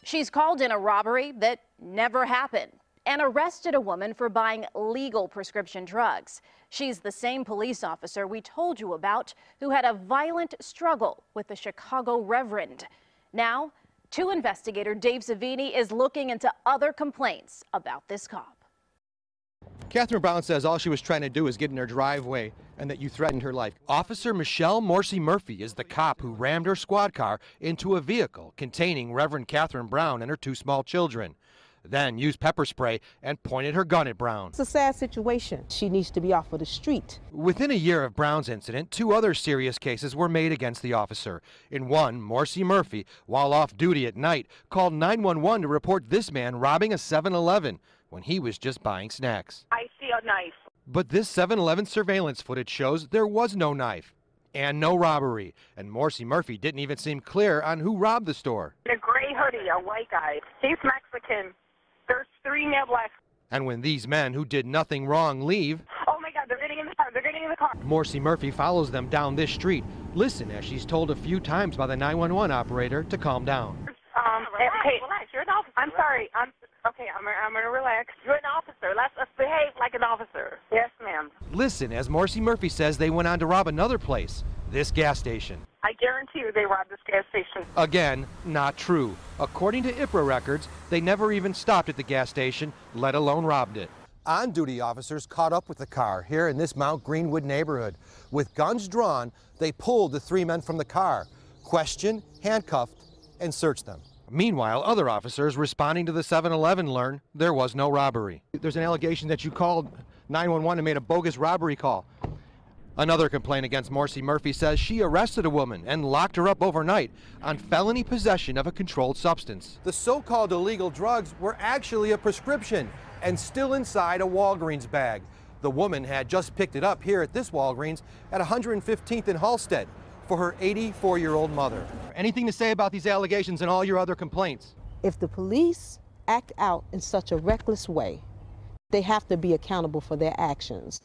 She's called in a robbery that never happened and arrested a woman for buying legal prescription drugs. She's the same police officer we told you about who had a violent struggle with the Chicago Reverend. Now, investigator Dave Savini is looking into other complaints about this cop. Catherine Brown says all she was trying to do was get in her driveway and that you threatened her life. Officer Morsi Murphy is the cop who rammed her squad car into a vehicle containing Reverend Catherine Brown and her two small children. Then used pepper spray and pointed her gun at Brown. It's a sad situation. She needs to be off of the street. Within a year of Brown's incident, 2 other serious cases were made against the officer. In one, Morsi Murphy, while off duty at night, called 911 to report this man robbing a 7-Eleven when he was just buying snacks. I see a knife. But this 7-Eleven surveillance footage shows there was no knife and no robbery. And Morsi Murphy didn't even seem clear on who robbed the store. A gray hoodie, a white guy. He's Mexican. There's 3 male blacks. And when these men who did nothing wrong leave, oh my God, they're getting in the car. They're getting in the car. Morsi Murphy follows them down this street. Listen as she's told a few times by the 911 operator to calm down. Relax. You're an officer. I'm sorry. I'm gonna relax. You're an officer. Let's behave like an officer. Yes, ma'am. Listen as Morsi Murphy says they went on to rob another place, this gas station. I guarantee you they robbed this gas station. Again, not true. According to IPRA records, they never even stopped at the gas station, let alone robbed it. On-duty officers caught up with the car here in this Mount Greenwood neighborhood. With guns drawn, they pulled the 3 men from the car, questioned, handcuffed, and searched them. Meanwhile, other officers responding to the 7-Eleven learn there was no robbery. There's an allegation that you called 911 and made a bogus robbery call. Another complaint against Morsi Murphy says she arrested a woman and locked her up overnight on felony possession of a controlled substance. The so-called illegal drugs were actually a prescription and still inside a Walgreens bag. The woman had just picked it up here at this Walgreens at 115th and Halsted for her 84-year-old mother. Anything to say about these allegations and all your other complaints? If the police act out in such a reckless way, they have to be accountable for their actions.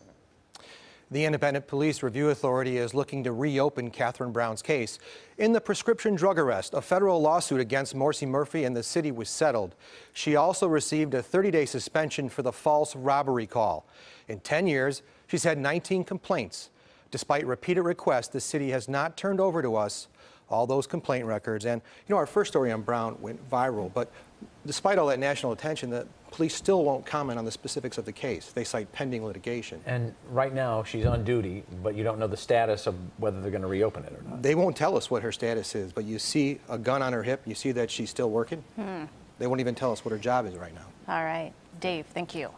The Independent Police Review Authority is looking to reopen Catherine Brown's case. In the prescription drug arrest, a federal lawsuit against Morsi Murphy and the city was settled. She also received a 30-day suspension for the false robbery call. In 10 years, she's had 19 complaints. Despite repeated requests, the city has not turned over to us all those complaint records. And, you know, our first story on Brown went viral, but despite all that national attention, the police still won't comment on the specifics of the case. They cite pending litigation. And right now, she's on duty, but you don't know the status of whether they're going to reopen it or not. They won't tell us what her status is, but you see a gun on her hip, you see that she's still working. They won't even tell us what her job is right now. All right. Dave, thank you.